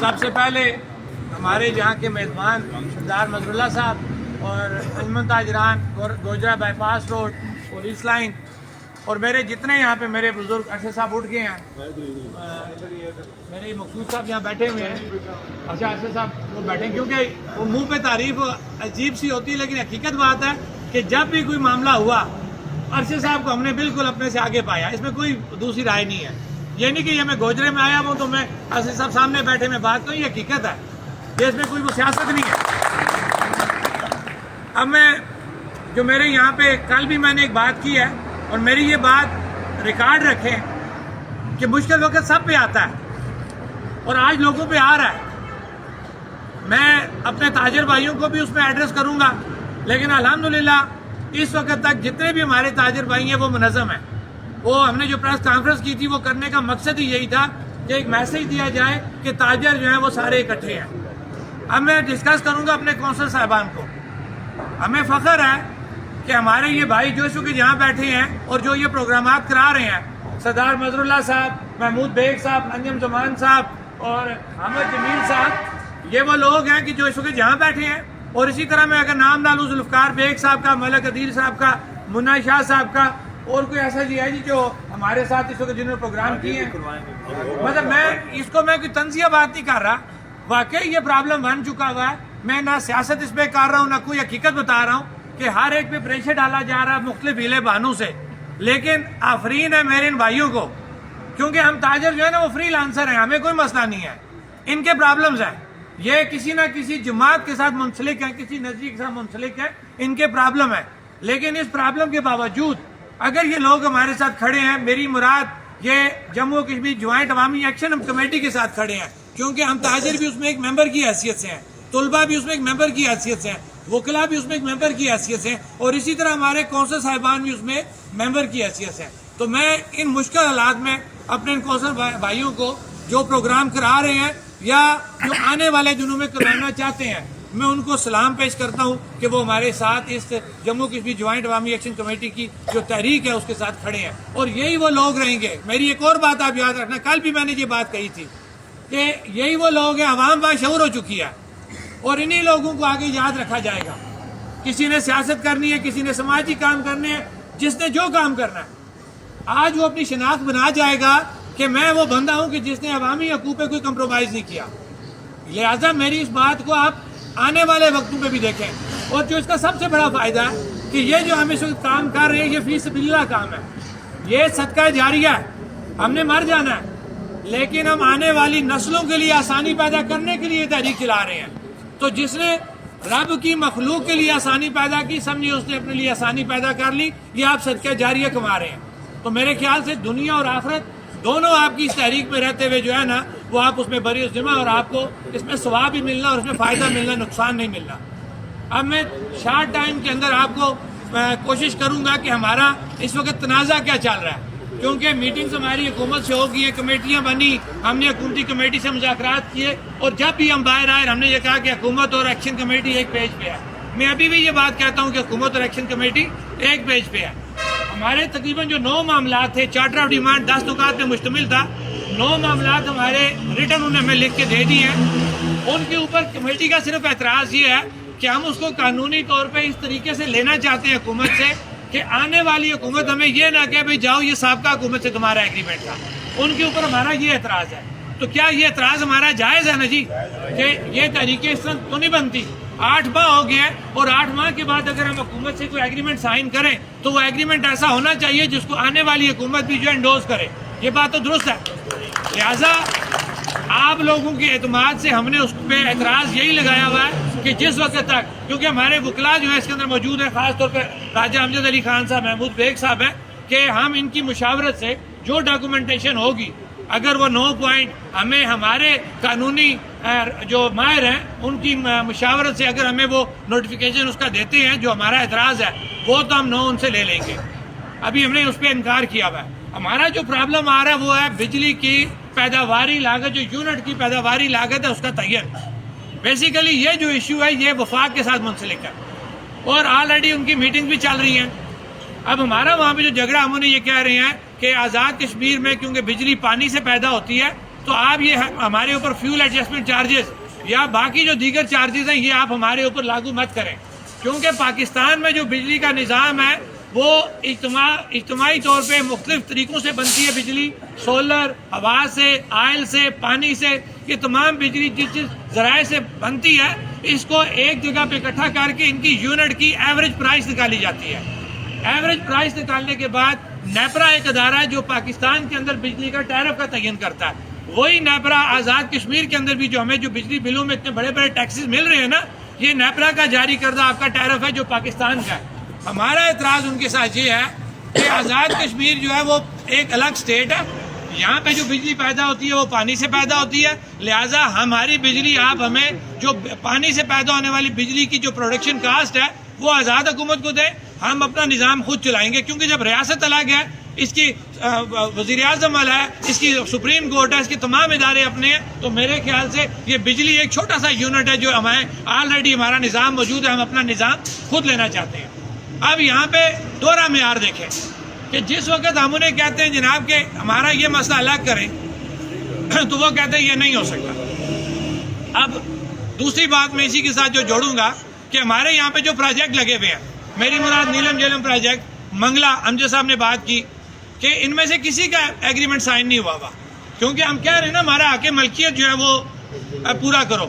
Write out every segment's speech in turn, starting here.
سب سے پہلے ہمارے جہاں کے میزبان سردار مظہر اللہ صاحب اور Anjuman Tajiran Gojra bypass road police line اور میرے جتنے یہاں پہ میرے بزرگ ارشد صاحب اٹھ گئے ہیں، میرے مقصود صاحب یہاں بیٹھے ہوئے ہیں، اچھا ارشد صاحب وہ بیٹھے ہیں کیونکہ وہ منہ پہ تعریف عجیب سی ہوتی ہے، لیکن حقیقت بات ہے کہ جب بھی کوئی معاملہ ہوا ارشد صاحب کو ہم نے بالکل اپنے سے آگے پایا، اس میں کوئی دوسری رائے نہیں ہے۔ یہ نہیں کہ یہ میں گوجرے میں آیا ہوں تو میں ارشد صاحب سامنے بیٹھے میں بات کروں، یہ حقیقت ہے، یہ اس میں کوئی وہ سیاست نہیں ہے۔ اب میں جو میرے یہاں پہ کل بھی میں نے ایک بات کی ہے اور میری یہ بات ریکارڈ رکھیں کہ مشکل وقت سب پہ آتا ہے اور آج لوگوں پہ آ رہا ہے۔ میں اپنے تاجر بھائیوں کو بھی اس میں ایڈریس کروں گا، لیکن الحمدللہ اس وقت تک جتنے بھی ہمارے تاجر بھائی ہیں وہ منظم ہیں۔ وہ ہم نے جو پریس کانفرنس کی تھی وہ کرنے کا مقصد ہی یہی تھا کہ ایک میسج دیا جائے کہ تاجر جو ہیں وہ سارے اکٹھے ہیں۔ اب میں ڈسکس کروں گا اپنے کونسل صاحبان کو۔ ہمیں فخر ہے کہ ہمارے یہ بھائی جو اس وقت یہاں بیٹھے ہیں اور جو یہ پروگرامات کرا رہے ہیں، سردار مظہر اللہ صاحب، محمود بیگ صاحب، انجم زمان صاحب اور حامد جمیل صاحب، یہ وہ لوگ ہیں کہ جو اس وقت یہاں بیٹھے ہیں۔ اور اسی طرح میں اگر نام ڈالوں ذوالفقار بیگ صاحب کا، ملک عدیل صاحب کا، منا شاہ صاحب کا، اور کوئی ایسا جی ہے جی جو ہمارے ساتھ اس وقت جنہوں نے پروگرام کیے ہیں۔ مطلب میں اس کو میں کوئی تنزیہ بات نہیں کر رہا، واقعی یہ پرابلم بن چکا ہوا ہے۔ میں نہ سیاست اس پہ کر رہا ہوں، نہ کوئی حقیقت بتا رہا ہوں کہ ہر ایک پہ پریشر ڈالا جا رہا ہے مختلف ہیلے بہانوں سے، لیکن آفرین ہے میرے ان بھائیوں کو، کیونکہ ہم تاجر جو ہے نا وہ فری لانسر ہیں، ہمیں کوئی مسئلہ نہیں ہے۔ ان کے پرابلمز ہیں، یہ کسی نہ کسی جماعت کے ساتھ منسلک ہیں، کسی نظریے کے ساتھ منسلک ہیں، ان کے پرابلم ہیں۔ لیکن اس پرابلم کے باوجود اگر یہ لوگ ہمارے ساتھ کھڑے ہیں، میری مراد یہ جموں کشمیر جوائنٹ عوامی ایکشن کمیٹی کے ساتھ کھڑے ہیں، کیونکہ ہم تاجر بھی اس میں ایک ممبر کی حیثیت سے ہیں، طلبہ بھی اس میں ایک ممبر کی حیثیت سے ہیں، وکلاء بھی اس میں ایک ممبر کی حیثیت سے ہیں، اور اسی طرح ہمارے کونسل صاحبان بھی اس میں ممبر کی حیثیت سے ہیں۔ تو میں ان مشکل حالات میں اپنے ان کونسل بھائیوں کو جو پروگرام کرا رہے ہیں یا جو آنے والے دنوں میں کرانا چاہتے ہیں، میں ان کو سلام پیش کرتا ہوں کہ وہ ہمارے ساتھ اس جموں کشمیر جوائنٹ عوامی ایکشن کمیٹی کی جو تحریک ہے اس کے ساتھ کھڑے ہیں، اور یہی وہ لوگ رہیں گے۔ میری ایک اور بات آپ یاد رکھنا، کل بھی میں نے یہ بات کہی تھی کہ یہی وہ لوگ ہیں، عوام باشعور ہو چکی ہے اور انہی لوگوں کو آگے یاد رکھا جائے گا۔ کسی نے سیاست کرنی ہے، کسی نے سماجی کام کرنے ہیں، جس نے جو کام کرنا ہے، آج وہ اپنی شناخت بنا جائے گا کہ میں وہ بندہ ہوں کہ جس نے عوامی حقوق پہ کوئی کمپرومائز نہیں کیا۔ لہٰذا میری اس بات کو آپ آنے والے وقتوں پہ بھی دیکھیں، اور جو اس کا سب سے بڑا فائدہ ہے کہ یہ جو ہم اس وقت کام کر رہے ہیں یہ فی سبیل اللہ کام ہے، یہ صدقہ جاریہ ہے، ہم نے مر جانا ہے، لیکن ہم آنے والی نسلوں کے لیے آسانی پیدا کرنے کے لیے یہ تحریک چلا رہے ہیں۔ تو جس نے رب کی مخلوق کے لیے آسانی پیدا کی، سمجھے اس نے اپنے لیے آسانی پیدا کر لی، یہ آپ صدقہ جاریہ کما رہے ہیں۔ تو میرے خیال سے دنیا اور آخرت دونوں آپ کی اس تحریک میں رہتے ہوئے جو ہے نا وہ آپ اس میں بری ذمہ، اور آپ کو اس میں ثواب بھی ملنا اور اس میں فائدہ ملنا، نقصان نہیں ملنا۔ اب میں شارٹ ٹائم کے اندر آپ کو کوشش کروں گا کہ ہمارا اس وقت تنازع کیا چل رہا ہے، کیونکہ میٹنگز ہماری حکومت سے ہو گئی ہیں، کمیٹیاں بنی، ہم نے حکومتی کمیٹی سے مذاکرات کیے، اور جب بھی ہم باہر آئے ہم نے یہ کہا کہ حکومت اور ایکشن کمیٹی ایک پیج پہ ہے۔ میں ابھی بھی یہ بات کہتا ہوں کہ حکومت اور ایکشن کمیٹی ایک پیج پہ ہے۔ ہمارے تقریباً جو 9 معاملات تھے، چارٹر آف ڈیمانڈ 10 نکات پہ مشتمل تھا، 9 معاملات ہمارے ریٹن انہوں نے ہمیں لکھ کے دے دیے ہیں۔ ان کے اوپر کمیٹی کا صرف اعتراض یہ ہے کہ ہم اس کو قانونی طور پہ اس طریقے سے لینا چاہتے ہیں حکومت سے کہ آنے والی حکومت ہمیں یہ نہ کہے بھائی جاؤ یہ سابقہ حکومت سے تمہارا ایگریمنٹ تھا۔ ان کے اوپر ہمارا یہ اعتراض ہے۔ تو کیا یہ اعتراض ہمارا جائز ہے نا جی کہ یہ تحریکیں اس طرح تو نہیں بنتی؟ 8 ماہ ہو گئے ہیں، اور 8 ماہ کے بعد اگر ہم حکومت سے کوئی ایگریمنٹ سائن کریں تو وہ ایگریمنٹ ایسا ہونا چاہیے جس کو آنے والی حکومت بھی جو انڈوز کرے۔ یہ بات تو درست ہے۔ لہٰذا آپ لوگوں کے اعتماد سے ہم نے اس پہ اعتراض یہی لگایا ہوا ہے کہ جس وقت تک، کیونکہ ہمارے وکلاء جو ہے اس کے اندر موجود ہیں، خاص طور پہ راجہ امجد علی خان صاحب، محمود بیگ صاحب ہیں، کہ ہم ان کی مشاورت سے جو ڈاکومنٹیشن ہوگی، اگر وہ 9 پوائنٹ ہمیں ہمارے قانونی جو ماہر ہیں ان کی مشاورت سے اگر ہمیں وہ نوٹیفیکیشن اس کا دیتے ہیں جو ہمارا اعتراض ہے، وہ تو ہم 9 ان سے لے لیں گے۔ ابھی ہم نے اس پہ انکار کیا ہوا ہے۔ ہمارا جو پرابلم آ رہا ہے وہ ہے بجلی کی پیداواری لاگت، جو یونٹ کی پیداواری لاگت ہے اس کا تعین۔ بیسیکلی یہ جو ایشو ہے یہ وفاق کے ساتھ منسلک ہے، اور آلریڈی ان کی میٹنگ بھی چل رہی ہیں۔ اب ہمارا وہاں پہ جو جھگڑا ہم انہیں یہ کہہ رہے ہیں کہ آزاد کشمیر میں کیونکہ بجلی پانی سے پیدا ہوتی ہے تو آپ یہ ہمارے اوپر فیول ایڈجسٹمنٹ چارجز یا باقی جو دیگر چارجز ہیں یہ آپ ہمارے اوپر لاگو مت کریں، کیونکہ پاکستان میں جو بجلی کا نظام ہے وہ اجتماعی طور پہ مختلف طریقوں سے بنتی ہے بجلی، سولر، ہوا سے، آئل سے، پانی سے، یہ تمام بجلی جس ذرائع سے بنتی ہے اس کو ایک جگہ پہ اکٹھا کر کے ان کی یونٹ کی ایوریج پرائس نکالی جاتی ہے۔ ایوریج پرائس نکالنے کے بعد نیپرا ایک ادارہ ہے جو پاکستان کے اندر بجلی کا ٹیرف کا تعین کرتا ہے، وہی نیپرا آزاد کشمیر کے اندر بھی جو ہمیں جو بجلی بلوں میں اتنے بڑے بڑے ٹیکسز مل رہے ہیں نا، یہ نیپرا کا جاری کردہ آپ کا ٹیرف ہے جو پاکستان کا ہے۔ ہمارا اعتراض ان کے ساتھ یہ ہے کہ آزاد کشمیر جو ہے وہ ایک الگ اسٹیٹ ہے، یہاں پہ جو بجلی پیدا ہوتی ہے وہ پانی سے پیدا ہوتی ہے، لہٰذا ہماری بجلی آپ ہمیں جو پانی سے پیدا ہونے والی بجلی کی جو پروڈکشن کاسٹ ہے وہ آزاد حکومت کو دیں، ہم اپنا نظام خود چلائیں گے، کیونکہ جب ریاست الگ ہے، اس کی وزیر اعظم والا ہے، اس کی سپریم کورٹ ہے، اس کے تمام ادارے اپنے ہیں، تو میرے خیال سے یہ بجلی ایک چھوٹا سا یونٹ ہے جو ہمیں آلریڈی ہمارا نظام موجود ہے، ہم اپنا نظام خود لینا چاہتے ہیں۔ اب یہاں پہ دوہرا معیار دیکھیں کہ جس وقت ہم انہیں کہتے ہیں جناب کہ ہمارا یہ مسئلہ الگ کریں تو وہ کہتے ہیں یہ نہیں ہو سکتا۔ اب دوسری بات میں اسی کے ساتھ جو جوڑوں گا کہ ہمارے یہاں پہ جو پروجیکٹ لگے ہوئے ہیں، میری مراد نیلم جیلم پروجیکٹ، منگلا، امجد صاحب نے بات کی کہ ان میں سے کسی کا ایگریمنٹ سائن نہیں ہوا ہوا، کیونکہ ہم کہہ رہے ہیں نا ہمارا حق ملکیت جو ہے وہ پورا کرو،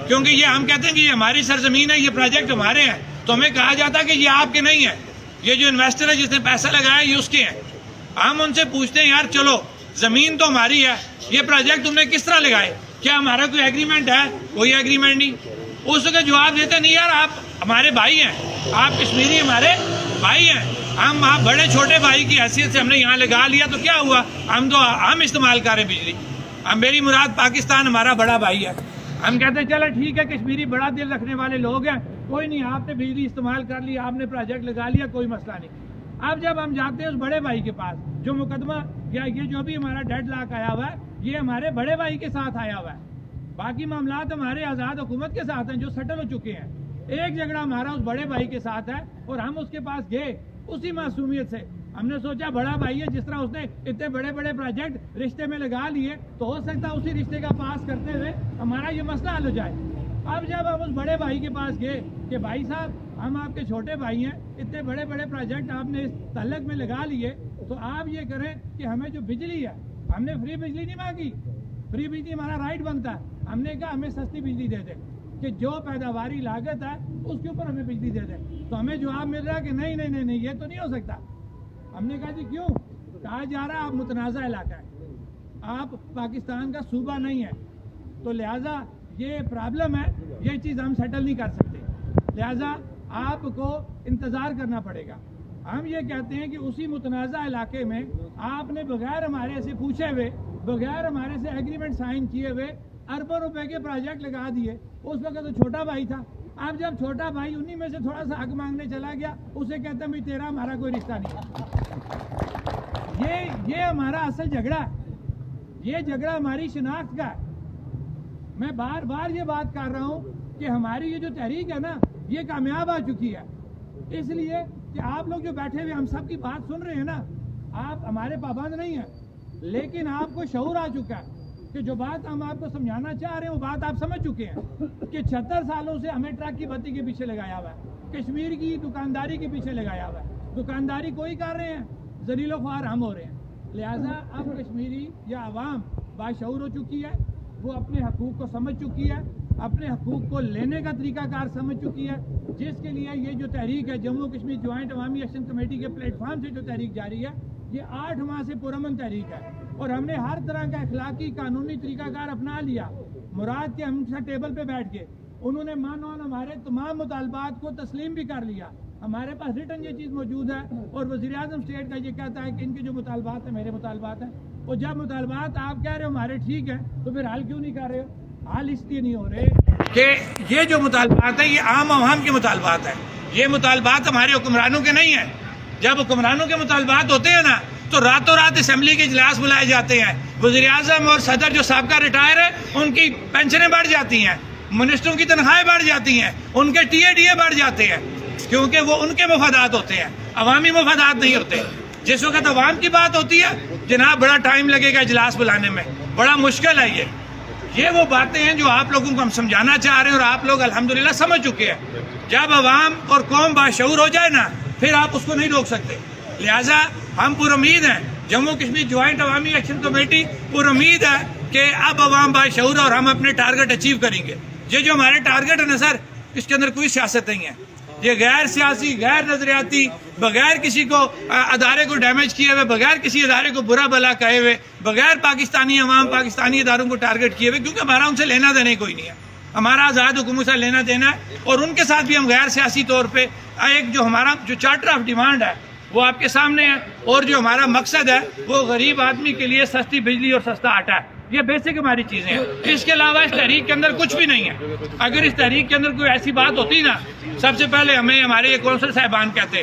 کیونکہ یہ ہم کہتے ہیں کہ یہ ہماری سرزمین ہے، یہ پروجیکٹ ہمارے ہیں، تو ہمیں کہا جاتا ہے کہ یہ آپ کے نہیں ہیں، یہ جو انویسٹر ہے جس نے پیسہ لگایا یہ اس کے ہیں۔ ہم ان سے پوچھتے ہیں یار چلو زمین تو ہماری ہے، یہ پروجیکٹ تم نے کس طرح لگائے، کیا ہمارا کوئی ایگریمنٹ ہے؟ کوئی ایگریمنٹ نہیں۔ اس وقت جواب دیتے نہیں یار آپ ہمارے بھائی ہیں، آپ کشمیری ہمارے بھائی ہیں، ہم آپ بڑے چھوٹے بھائی کی حیثیت سے ہم نے یہاں لگا لیا تو کیا ہوا، ہم استعمال کر رہے ہیں بجلی، ہم میری مراد پاکستان ہمارا بڑا بھائی ہے، ہم کہتے ہیں چلو ٹھیک ہے کشمیری بڑا دل رکھنے والے لوگ ہیں، کوئی نہیں آپ نے بجلی استعمال کر لی، آپ نے پروجیکٹ لگا لیا، کوئی مسئلہ نہیں۔ اب جب ہم جاتے ہیں اس بڑے بھائی کے پاس جو مقدمہ یا یہ جو بھی ہمارا ڈیڈ لاک آیا ہوا ہے یہ ہمارے بڑے بھائی کے ساتھ آیا ہوا ہے، باقی معاملات ہمارے آزاد حکومت کے ساتھ ہیں جو سیٹل ہو چکے ہیں، ایک جھگڑا ہمارا اس بڑے بھائی کے ساتھ ہے اور ہم اس کے پاس گئے اسی معصومیت سے، ہم نے سوچا بڑا بھائی ہے، جس طرح اس نے اتنے بڑے بڑے پروجیکٹ رشتے میں لگا لیے تو ہو سکتا ہے اسی رشتے کا پاس کرتے ہوئے ہمارا یہ مسئلہ حل ہو جائے۔ اب جب ہم اس بڑے بھائی کے پاس گئے کہ بھائی صاحب ہم آپ کے چھوٹے بھائی ہیں، اتنے بڑے بڑے پروجیکٹ آپ نے اس تعلق میں لگا لیے، تو آپ یہ کریں کہ ہمیں جو بجلی ہے، ہم نے فری بجلی نہیں مانگی، فری بجلی ہمارا رائٹ بنتا ہے، ہم نے کہا ہمیں سستی بجلی دے دیں کہ جو پیداواری لاگت ہے اس کے اوپر ہمیں بجلی دے دیں، تو ہمیں جواب مل رہا ہے کہ نہیں نہیں نہیں نہیں یہ تو نہیں ہو سکتا۔ ہم نے کہا جی کیوں؟ کہا جا رہا آپ متنازع علاقہ ہے، آپ پاکستان کا صوبہ نہیں ہے، تو لہٰذا یہ پرابلم ہے، یہ چیز ہم سیٹل نہیں کر سکتے، لہٰذا آپ کو انتظار کرنا پڑے گا۔ ہم یہ کہتے ہیں کہ اسی متنازع علاقے میں آپ نے بغیر ہمارے سے پوچھے ہوئے، بغیر ہمارے سے ایگریمنٹ سائن کیے ہوئے اربوں روپے کے پروجیکٹ لگا دیے، اس وقت تو چھوٹا بھائی تھا، اب جب چھوٹا بھائی انہی میں سے تھوڑا سا حق مانگنے چلا گیا، اسے کہتے ہیں تیرا ہمارا کوئی رشتہ نہیں۔ یہ ہمارا اصل جھگڑا ہے، یہ جھگڑا ہماری شناخت کا ہے۔ میں بار بار یہ بات کر رہا ہوں کہ ہماری یہ جو تحریک ہے نا یہ کامیاب آ چکی ہے، اس لیے کہ آپ لوگ جو بیٹھے ہوئے ہم سب کی بات سن رہے ہیں نا، آپ ہمارے پابند نہیں ہیں، لیکن آپ کو شعور آ چکا ہے کہ جو بات ہم آپ کو سمجھانا چاہ رہے ہیں وہ بات آپ سمجھ چکے ہیں کہ 76 سالوں سے ہمیں ٹرک کی بتی کے پیچھے لگایا ہوا ہے، کشمیر کی دکانداری کے پیچھے لگایا ہوا ہے، دکانداری کوئی کر رہے ہیں، ذلیل و خوار ہم ہو رہے ہیں، لہٰذا اب کشمیری یا عوام باشعور ہو چکی ہے، وہ اپنے حقوق کو سمجھ چکی ہے، اپنے حقوق کو لینے کا طریقہ کار سمجھ چکی ہے، جس کے لیے یہ جو تحریک ہے جموں کشمیر جوائنٹ عوامی ایکشن کمیٹی کے پلیٹ فارم سے جو تحریک جاری ہے یہ 8 ماہ سے پرامن تحریک ہے، اور ہم نے ہر طرح کا اخلاقی قانونی طریقہ کار اپنا لیا، مراد کے ہم سے ٹیبل پہ بیٹھ کے انہوں نے مانوان ہمارے تمام مطالبات کو تسلیم بھی کر لیا، ہمارے پاس ریٹن یہ چیز موجود ہے، اور وزیر اعظم اسٹیٹ کا یہ کہتا ہے کہ ان کے جو مطالبات ہیں میرے مطالبات ہیں، اور جب مطالبات آپ کہہ رہے ہو ہمارے ٹھیک ہیں تو پھر حل کیوں نہیں کر رہے ہو؟ حل اس لیے نہیں ہو رہے کہ یہ جو مطالبات ہیں یہ عام عوام کے مطالبات ہیں، یہ مطالبات ہمارے حکمرانوں کے نہیں ہیں۔ جب حکمرانوں کے مطالبات ہوتے ہیں نا تو راتوں رات اسمبلی کے اجلاس بلائے جاتے ہیں، وزیر اعظم اور صدر جو سابقہ ریٹائر ہے ان کی پینشنیں بڑھ جاتی ہیں، منسٹروں کی تنخواہیں بڑھ جاتی ہیں، ان کے ٹی اے بڑھ جاتے ہیں، کیونکہ وہ ان کے مفادات ہوتے ہیں، عوامی مفادات نہیں ہوتے۔ جس وقت عوام کی بات ہوتی ہے جناب بڑا ٹائم لگے گا اجلاس بلانے میں، بڑا مشکل ہے یہ وہ باتیں ہیں جو آپ لوگوں کو ہم سمجھانا چاہ رہے ہیں اور آپ لوگ الحمدللہ سمجھ چکے ہیں. جب عوام اور قوم باشعور ہو جائے نا پھر آپ اس کو نہیں روک سکتے. لہٰذا ہم پر امید ہیں جموں کشمیر جوائنٹ عوامی ایکشن کمیٹی پر امید ہے کہ اب عوام باشعور اور ہم اپنے ٹارگٹ اچیو کریں گے. یہ جو ہمارے ٹارگٹ ہے نا سر اس کے اندر کوئی سیاست نہیں ہے. یہ غیر سیاسی غیر نظریاتی بغیر کسی کو ادارے کو ڈیمیج کیے ہوئے بغیر کسی ادارے کو برا بلا کہے ہوئے بغیر پاکستانی عوام پاکستانی اداروں کو ٹارگٹ کیے ہوئے کیونکہ ہمارا ان سے لینا دینا کوئی نہیں ہے. ہمارا آزاد حکومت سے لینا دینا ہے اور ان کے ساتھ بھی ہم غیر سیاسی طور پہ ایک جو ہمارا جو چارٹر آف ڈیمانڈ ہے وہ آپ کے سامنے ہے اور جو ہمارا مقصد ہے وہ غریب آدمی کے لیے سستی بجلی اور سستا آٹا ہے. یہ بیسک ہماری چیزیں ہیں. اس کے علاوہ اس تحریک کے اندر کچھ بھی نہیں ہے. اگر اس تحریک کے اندر کوئی ایسی بات ہوتی نا سب سے پہلے ہمیں ہمارے یہ کونسل صاحبان کہتے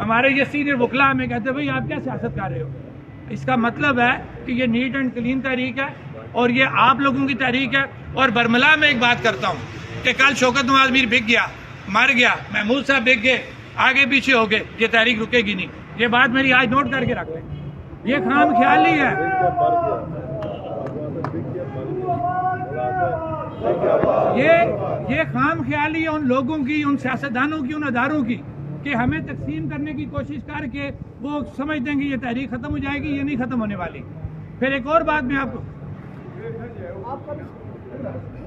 ہمارے یہ سینئر وکلا ہمیں کہتے بھائی آپ کیا سیاست کر رہے ہو. اس کا مطلب ہے کہ یہ نیٹ اینڈ کلین تحریک ہے اور یہ آپ لوگوں کی تحریک ہے. اور برملا میں ایک بات کرتا ہوں کہ کل شوکت نواز میر بک گیا مر گیا محمود صاحب بک گئے آگے پیچھے ہو گئے یہ تحریک رکے گی نہیں. یہ بات میری آج نوٹ کر کے رکھ لیں. یہ خام خیالی ہے یہ خام خیالی ہے ان لوگوں کی ان سیاستدانوں کی ان اداروں کی کہ ہمیں تقسیم کرنے کی کوشش کر کے وہ سمجھ دیں گے یہ تحریک ختم ہو جائے گی. یہ نہیں ختم ہونے والی. پھر ایک اور بات میں آپ کو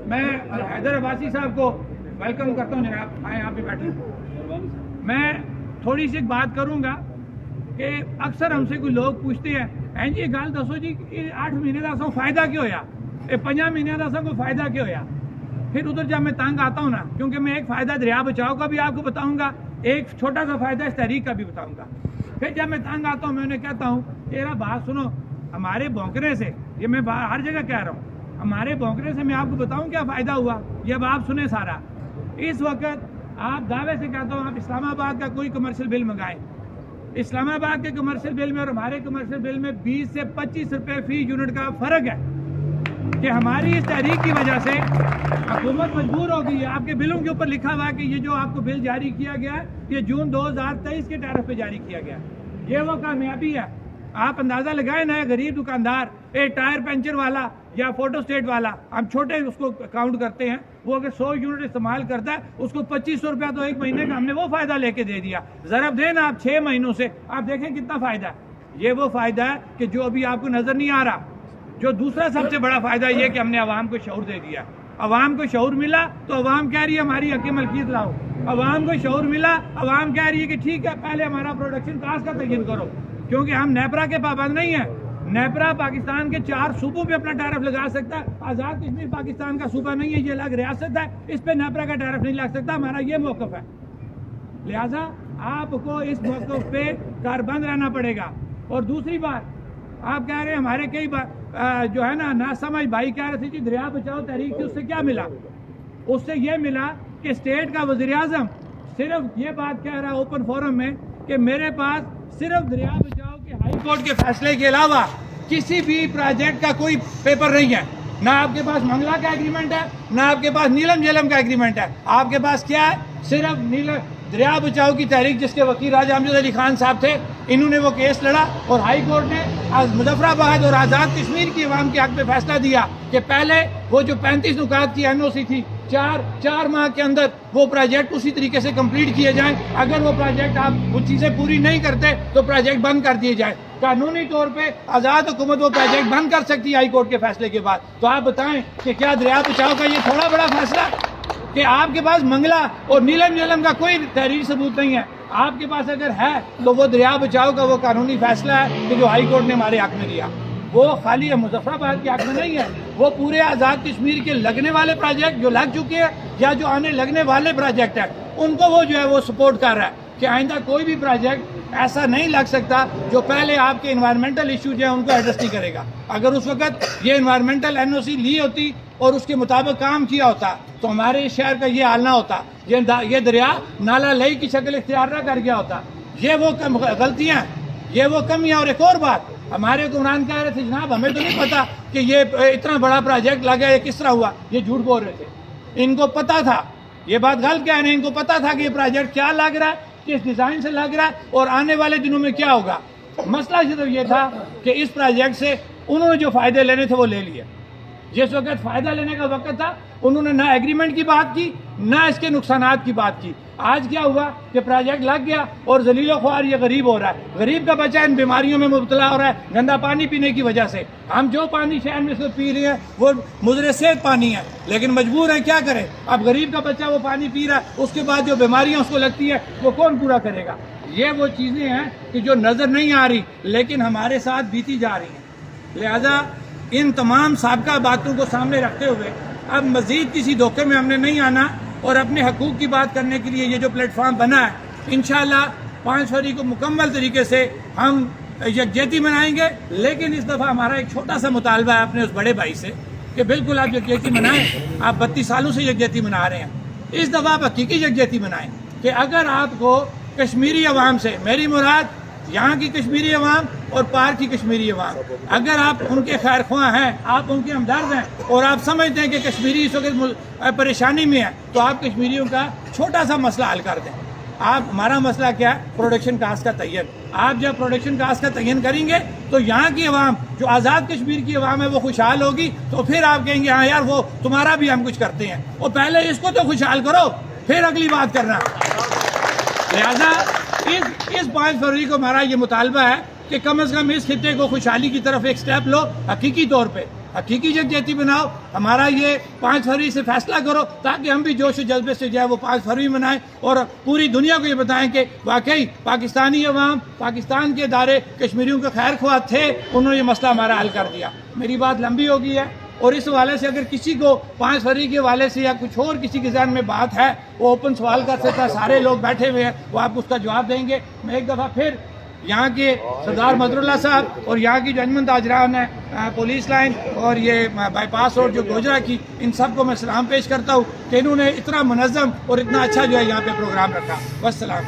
میں حیدر عباسی صاحب کو ویلکم کرتا ہوں. جناب آئیں آپ بھی بیٹھیں. میں تھوڑی سی ایک بات کروں گا کہ اکثر ہم سے کوئی لوگ پوچھتے ہیں جی گل دسو جی 8 مہینے کا سو فائدہ کیوں ہویا 5 مہینے کا سو کو فائدہ کیوں ہویا. پھر ادھر جب میں تنگ آتا ہوں نا کیونکہ میں ایک فائدہ دریا بچاؤ کا بھی آپ کو بتاؤں گا ایک چھوٹا سا فائدہ اس تحریک کا بھی بتاؤں گا. پھر جب میں تنگ آتا ہوں میں انہیں کہتا ہوں تیرا بات سنو ہمارے بونکرے سے یہ میں ہر جگہ کہہ رہا ہوں ہمارے بونکرے سے میں آپ کو بتاؤں کیا فائدہ ہوا. یہ اب آپ سنیں سارا. اس وقت آپ دعوے سے کہتا ہوں آپ اسلام آباد کا کوئی کمرشل بل منگائیں. اسلام آباد کے کمرشل بل میں اور ہمارے کمرشل بل میں 20 سے 25 روپے فی یونٹ کا فرق ہے کہ ہماری اس تحریک کی وجہ سے حکومت مجبور ہو گئی ہے. آپ کے بلوں کے اوپر لکھا ہوا ہے کہ یہ جو آپ کو بل جاری کیا گیا ہے یہ جون 2023 کے ٹیرف پہ جاری کیا گیا. یہ وہ کامیابی ہے. آپ اندازہ لگائیں نا غریب دکاندار ایک ٹائر پنچر والا یا فوٹو اسٹیٹ والا ہم چھوٹے اس کو کاؤنٹ کرتے ہیں وہ اگر 100 یونٹ استعمال کرتا ہے اس کو 2500 روپیہ تو ایک مہینے کا ہم نے وہ فائدہ لے کے دے دیا. ضرب دیں نا آپ 6 مہینوں سے آپ دیکھیں کتنا فائدہ ہے. یہ وہ فائدہ ہے کہ جو ابھی آپ کو نظر نہیں آ رہا. جو دوسرا سب سے بڑا فائدہ یہ کہ ہم نے عوام کو شعور دے دیا. عوام کو شعور ملا تو عوام کہہ رہی ہے ہماری حق ملکیت لاؤ. عوام کو شعور ملا عوام کہہ رہی ہے کہ ٹھیک ہے پہلے ہمارا پروڈکشن کاسٹ کا تعین کرو کیونکہ ہم نیپرا کے پابند نہیں ہیں. نیپرا پاکستان کے 4 صوبوں پہ اپنا ٹیرف لگا سکتا ہے. آزاد کشمیر پاکستان کا صوبہ نہیں ہے یہ الگ ریاست ہے اس پہ نیپرا کا ٹیرف نہیں لگ سکتا. ہمارا یہ موقف ہے. لہذا آپ کو اس موقف پہ کاربند رہنا پڑے گا. اور دوسری بات آپ کہہ رہے ہیں ہمارے کئی جو ہے نا ناسمجھ بھائی کہہ رہے تھے کہ دریا بچاؤ تحریک تھی اس سے کیا ملا. اس سے یہ ملا کہ اسٹیٹ کا وزیر اعظم صرف یہ بات کہہ رہا ہے اوپن فورم میں کہ میرے پاس صرف دریا بچاؤ کے ہائی کورٹ کے فیصلے کے علاوہ کسی بھی پروجیکٹ کا کوئی پیپر نہیں ہے. نہ آپ کے پاس منگلا کا ایگریمنٹ ہے نہ آپ کے پاس نیلم جیلم کا ایگریمنٹ ہے. آپ کے پاس کیا ہے صرف دریا بچاؤ کی تحریک جس کے وکیل راجہ امجد علی خان صاحب تھے انہوں نے وہ کیس لڑا اور ہائی کورٹ نے مظفر آباد اور آزاد کشمیر کی عوام کے حق میں فیصلہ دیا کہ پہلے وہ جو 35 نکات کی NOC تھی 4 ماہ کے اندر وہ پروجیکٹ اسی طریقے سے کمپلیٹ کیے جائیں. اگر وہ پروجیکٹ آپ وہ چیزیں پوری نہیں کرتے تو پروجیکٹ بند کر دیے جائیں. قانونی طور پہ آزاد حکومت وہ پروجیکٹ بند کر سکتی ہے ہائی کورٹ کے فیصلے کے بعد. تو آپ بتائیں کہ کیا دریا بچاؤ کا یہ تھوڑا بڑا فیصلہ کہ آپ کے پاس منگلا اور نیلم جیلم کا کوئی تحریری ثبوت نہیں ہے. آپ کے پاس اگر ہے تو وہ دریا بچاؤ کا وہ قانونی فیصلہ ہے کہ جو ہائی کورٹ نے ہمارے حق میں دیا. وہ خالی مظفر آباد کے حق میں نہیں ہے وہ پورے آزاد کشمیر کے لگنے والے پروجیکٹ جو لگ چکے ہیں یا جو آنے لگنے والے پروجیکٹ ہیں ان کو وہ جو ہے وہ سپورٹ کر رہا ہے کہ آئندہ کوئی بھی پروجیکٹ ایسا نہیں لگ سکتا جو پہلے آپ کے انوائرمنٹل ایشو جو ہیں ان کو ایڈریس نہیں کرے گا. اگر اس وقت یہ انوائرمنٹل NOC لی ہوتی اور اس کے مطابق کام کیا ہوتا تو ہمارے شہر کا یہ حال نہ ہوتا. یہ دریا نالا لئی کی شکل اختیار نہ کر گیا ہوتا. یہ وہ غلطیاں یہ وہ کمیاں. اور ایک اور بات ہمارے حکمران کہہ رہے تھے جناب ہمیں تو نہیں پتا کہ یہ اتنا بڑا پروجیکٹ لگا یہ کس طرح ہوا. یہ جھوٹ بول رہے تھے. ان کو پتا تھا یہ بات غلط کہہ رہے ہیں. ان کو پتا تھا کہ یہ پروجیکٹ کیا لگ رہا ہے کس ڈیزائن سے لگ رہا ہے اور آنے والے دنوں میں کیا ہوگا. مسئلہ صرف یہ تھا کہ اس پروجیکٹ سے انہوں نے جو فائدے لینے تھے وہ لے لیے. جس وقت فائدہ لینے کا وقت تھا انہوں نے نہ ایگریمنٹ کی بات کی نہ اس کے نقصانات کی بات کی. آج کیا ہوا کہ پروجیکٹ لگ گیا اور ذلیل و خوار یہ غریب ہو رہا ہے. غریب کا بچہ ان بیماریوں میں مبتلا ہو رہا ہے گندا پانی پینے کی وجہ سے. ہم جو پانی شہر میں سے پی رہے ہیں وہ مضر صحت پانی ہے, لیکن مجبور ہیں کیا کریں. اب غریب کا بچہ وہ پانی پی رہا ہے, اس کے بعد جو بیماریاں اس کو لگتی ہے وہ کون پورا کرے گا. یہ وہ چیزیں ہیں کہ جو نظر نہیں آ رہی لیکن ہمارے ساتھ بیتی جا رہی ہیں. لہذا ان تمام سابقہ باتوں کو سامنے رکھتے ہوئے اب مزید کسی دھوکے میں ہم نے نہیں آنا اور اپنے حقوق کی بات کرنے کے لیے یہ جو پلیٹ فارم بنا ہے, انشاءاللہ 5 فروری کو مکمل طریقے سے ہم یکجہتی منائیں گے. لیکن اس دفعہ ہمارا ایک چھوٹا سا مطالبہ ہے اپنے اس بڑے بھائی سے کہ بالکل آپ یکجہتی منائیں. آپ 32 سالوں سے یکجہتی منا رہے ہیں, اس دفعہ آپ حقیقی یکجہتی منائیں کہ اگر آپ کو کشمیری عوام سے, میری مراد یہاں کی کشمیری عوام اور پار کی کشمیری عوام, اگر آپ ان کے خیر خواہ ہیں, آپ ان کے ہمدرد ہیں اور آپ سمجھتے ہیں کہ کشمیری اس وقت پریشانی میں ہے, تو آپ کشمیریوں کا چھوٹا سا مسئلہ حل کر دیں. آپ, ہمارا مسئلہ کیا ہے, پروڈکشن کاسٹ کا تعین. آپ جب پروڈکشن کاسٹ کا تعین کریں گے تو یہاں کی عوام جو آزاد کشمیر کی عوام ہے وہ خوشحال ہوگی, تو پھر آپ کہیں گے ہاں یار وہ تمہارا بھی ہم کچھ کرتے ہیں. اور پہلے اس کو تو خوشحال کرو پھر اگلی بات کرنا. لہذا اس 5 فروری کو ہمارا یہ مطالبہ ہے کہ کم از کم اس خطے کو خوشحالی کی طرف ایک سٹیپ لو, حقیقی طور پہ حقیقی یکجہتی بناؤ. ہمارا یہ 5 فروری سے فیصلہ کرو تاکہ ہم بھی جوش و جذبے سے جو ہے وہ 5 فروری منائیں اور پوری دنیا کو یہ بتائیں کہ واقعی پاکستانی عوام, پاکستان کے ادارے کشمیریوں کے خیر خواہ تھے, انہوں نے یہ مسئلہ ہمارا حل کر دیا. میری بات لمبی ہو گئی ہے اور اس حوالے سے اگر کسی کو 5 فروری کے حوالے سے یا کچھ اور کسی کے ذہن میں بات ہے وہ اوپن سوال کر سکتا ہے. سارے لوگ بیٹھے ہوئے ہیں, وہ آپ کو اس کا جواب دیں گے. میں ایک دفعہ پھر یہاں کے سردار مظہر صاحب اور یہاں کی جو انجمن تاجران ہے, پولیس لائن اور یہ بائی پاس روڈ جو گوجرا کی, ان سب کو میں سلام پیش کرتا ہوں کہ انہوں نے اتنا منظم اور اتنا اچھا جو ہے یہاں پہ پروگرام رکھا. والسلام.